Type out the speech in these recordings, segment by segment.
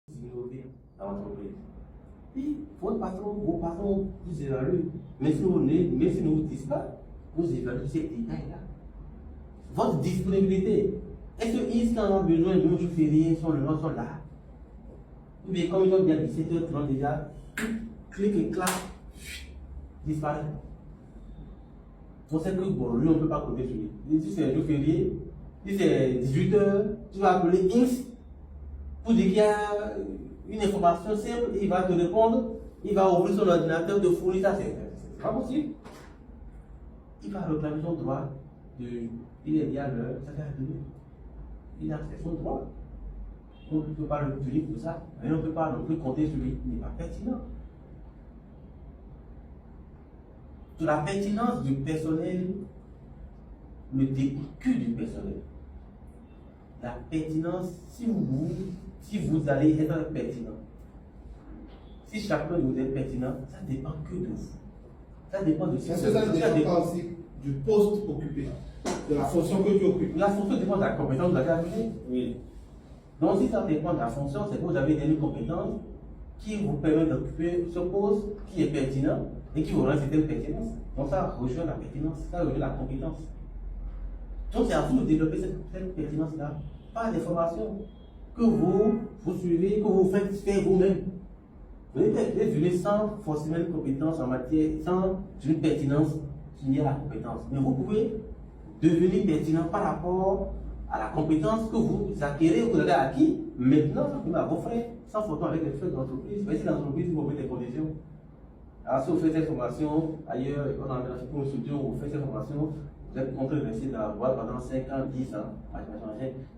innover dans l'entreprise. Puis, votre patron, vos patrons vous évaluent. Mais si vous ne vous dites pas, vous évaluez ces détails-là. Votre disponibilité. Est-ce qu'ils en ont besoin de nos jours fériés, sont là? Ou bien, comme ils ont bien 17h30 déjà, clic et clac, disparaît. On sait que bon, lui, on ne peut pas compter sur lui. Si c'est un jour férié, si c'est 18h, tu vas appeler X pour dire qu'il y a une information simple, il va te répondre, il va ouvrir son ordinateur, te fournir ça, c'est pas possible. Il va réclamer son droit il est dit à l'heure, ça fait donner. Il a fait son droit. On ne peut pas le punir pour ça, mais on ne peut pas non plus compter sur lui, il n'est pas pertinent. La pertinence du personnel ne dépend que du personnel. La pertinence, si vous allez être pertinent, si chacun de vous est pertinent, ça ne dépend que de vous. Ça dépend de ça. Est-ce que ça dépend aussi du poste occupé, de la fonction que tu occupes? La fonction dépend de la compétence que vous avez appuyée. Oui. Donc si ça dépend de la fonction, c'est que vous avez une compétence qui vous permet d'occuper ce poste qui est pertinent et qui vous rend une certaine pertinence. Donc ça rejoint la pertinence, ça rejoint la compétence. Donc c'est à vous de développer cette pertinence-là par des formations que vous suivez, que vous faites faire vous-même. Vous pouvez devenir sans forcément une compétence en matière, sans une pertinence liée à la compétence. Mais vous pouvez devenir pertinent par rapport à la compétence que vous acquérez, que vous avez acquis maintenant, à vos frais, sans photo avec les frais de l'entreprise. Mais si l'entreprise vous met des conditions, alors si vous faites cette formation ailleurs, quand on a pour un studio, vous faites cette formation, vous êtes contraint de rester dans la boîte pendant 5 ans, 10 ans,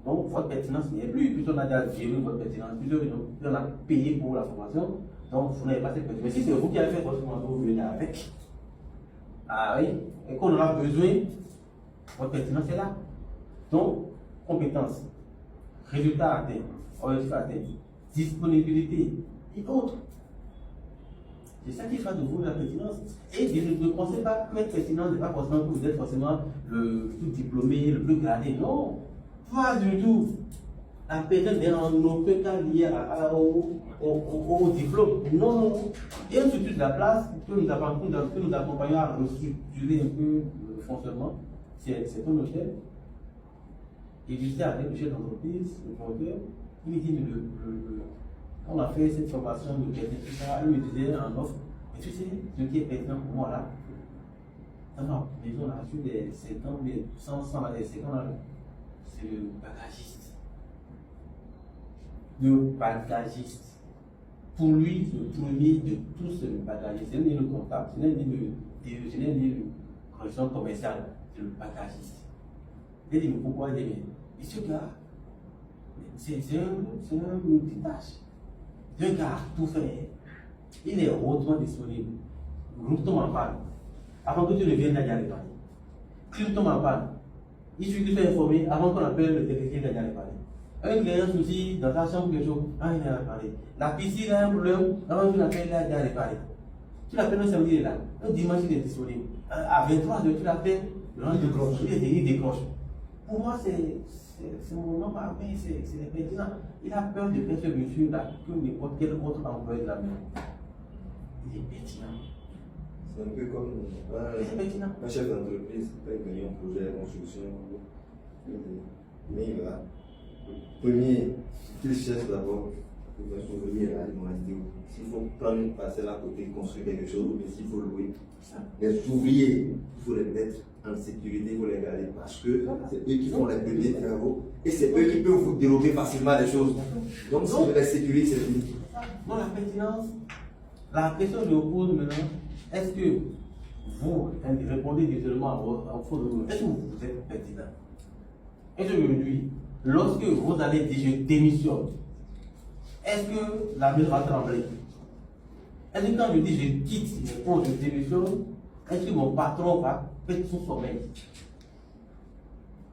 donc votre pertinence n'y est plus, puisqu'on a déjà géré votre pertinence, puisqu'on a payé pour la formation, donc vous n'avez pas cette pertinence. Mais si c'est vous qui avez fait votre formation, vous venez avec. Ah oui, et qu'on en a besoin, votre pertinence est là. Donc, compétence, résultat atteint, objectif atteint, disponibilité et autres. C'est ça qui fait de vous la pertinence. Et je ne pensez pas que être pertinent n'est pas forcément que vous êtes forcément le plus diplômé, le plus gradé. Non, pas du tout. La pertinence n'est en aucun cas liée au diplôme. Non. Et une structure de la place que nous accompagnons à restructurer un peu le fonctionnement. C'est un hôtel. Et je sais avec le chef d'entreprise, le promoteur, il me dit on a fait cette formation de tout ça, il me disait en offre, mais tu sais, ce qui est pertinent pour moi là, dans ma maison là, sur les 7 ans, mais sans les 5 ans là, c'est le bagagiste. Le bagagiste. Pour lui, le premier de tous, c'est le bagagiste. Ce n'est ni le comptable, ce n'est ni le correction commerciale, c'est le bagagiste. Il dit, mais pourquoi il dit, mais ce gars, c'est un multitâche. Un gars tout fait, il est hautement disponible. Groupe tombe en panne. Avant que tu ne viennes d'aller réparer. Clip tombe en panne. Il suffit de s'informer avant qu'on appelle le technicien d'aller réparer. Un a un souci dans ta chambre, quelque chose, il est à réparer. La piscine a un problème, avant que tu l'appelles, il est à réparer. Tu l'appelles un samedi, il est là. Un dimanche, il est disponible. À 23h, tu l'appelles, il décroche. Pour moi, c'est mon nom, mais c'est pertinent. Il a peur de faire ce monsieur-là que n'importe quel autre employé de la maison. Il est pertinent. C'est un peu comme un chef d'entreprise qui a gagné un projet de construction. Mais là, premier qu'il cherche d'abord, il va s'ouvrir à l'humanité. S'il faut prendre une parcelle à côté, construire quelque chose, mais s'il faut louer, les ouvriers, il faut les mettre en sécurité, il faut les garder parce que c'est eux qui font les premiers travaux et c'est eux qui peuvent vous dérober facilement les choses. Donc, si vous les sécurisez, c'est fini. Donc, la pertinence, la question que je vous pose maintenant, est-ce que vous répondez directement à votre est-ce que vous êtes pertinent? Est-ce qu'aujourd'hui, lorsque vous allez dire je démissionne, est-ce que la maison va trembler? Est-ce que quand je dis je quitte mes postes, je démissionne, est-ce que mon patron va faire son sommeil?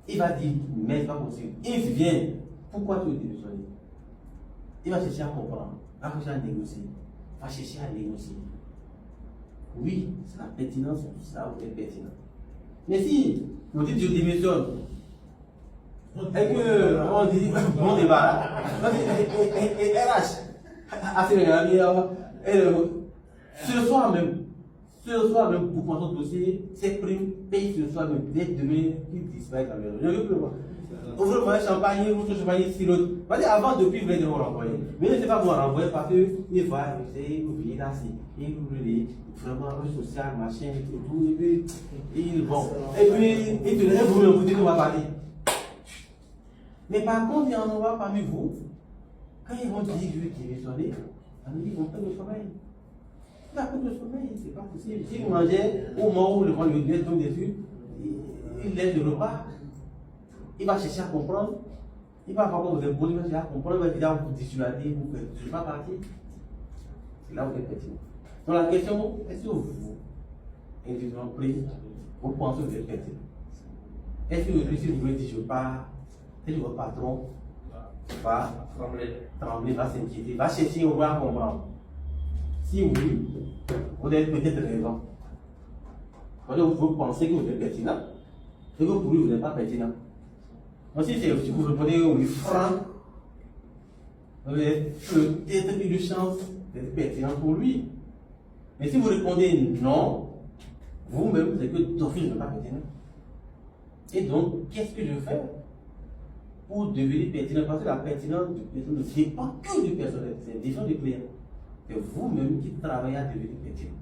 Il va dire, mais c'est pas possible. Il vient, pourquoi tu veux démissionner? Il va chercher à comprendre, va chercher à négocier, va chercher à négocier. Oui, c'est la pertinence, ça vous est pertinent. Mais si vous dites je démissionne, et que on dit bon débat, et RH, assez bien, ce soir même, vous pensez dossier, ces primes payent ce soir même, dès demain, ils disparaissent à l'heure. Je ne veux plus voir. Ouvrez-moi un champagne, vous touchez champagne, sirop. Avant, depuis, vous voulez vous renvoyer. Mais je ne sais pas vous renvoyer parce qu'il va, vous voyez là, il vous voulez vraiment un social, machin, et tout, et puis, ils vont. Et puis, ils te laissent vous dites qu'on va parler. Mais par contre, il y en aura parmi vous, quand ils vont dire que qui est sonné, ils vont perdre le sommeil. La perte de sommeil, c'est pas possible. Si vous mangez au moment où le vent lui tombe dessus, il laisse le repas. Il va chercher à comprendre. Il va avoir vous imposer, il va chercher à comprendre, il va dire vous dissuader, vous faites. Je ne suis pas parti. C'est là où vous êtes pertinent. Donc la question, est-ce que vous, individuellement pris, vous pensez que vous êtes pertinent? Est-ce que si vous voulez dire je pars, est-ce que votre patron va trembler, va s'inquiéter, va chercher au moins à comprendre? Si oui, vous avez peut-être raison. Parce que vous pensez que vous êtes pertinent, et que pour lui, vous n'êtes pas pertinent. Donc si vous répondez oui, franc, vous avez peut-être plus de chance d'être pertinent pour lui. Mais si vous répondez non, vous-même, vous êtes que d'office, je ne suis pas pertinent. Et donc, qu'est-ce que je fais pour devenir pertinent? Parce que la pertinence du personnel ne dépend que du personnel, c'est déjà du client. C'est vous-même qui travaillez à devenir pertinent.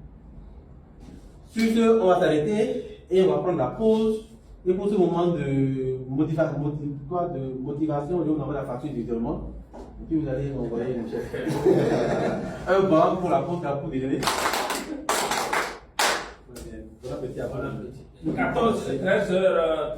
Sur ce, on va s'arrêter et on va prendre la pause. Et pour ce moment de motivation, je vais vous envoyer la facture directement. Et puis vous allez m'envoyer une chèque. Un banc pour la pause, pour déjeuner. Bon appétit à vous. 14, 13 heures.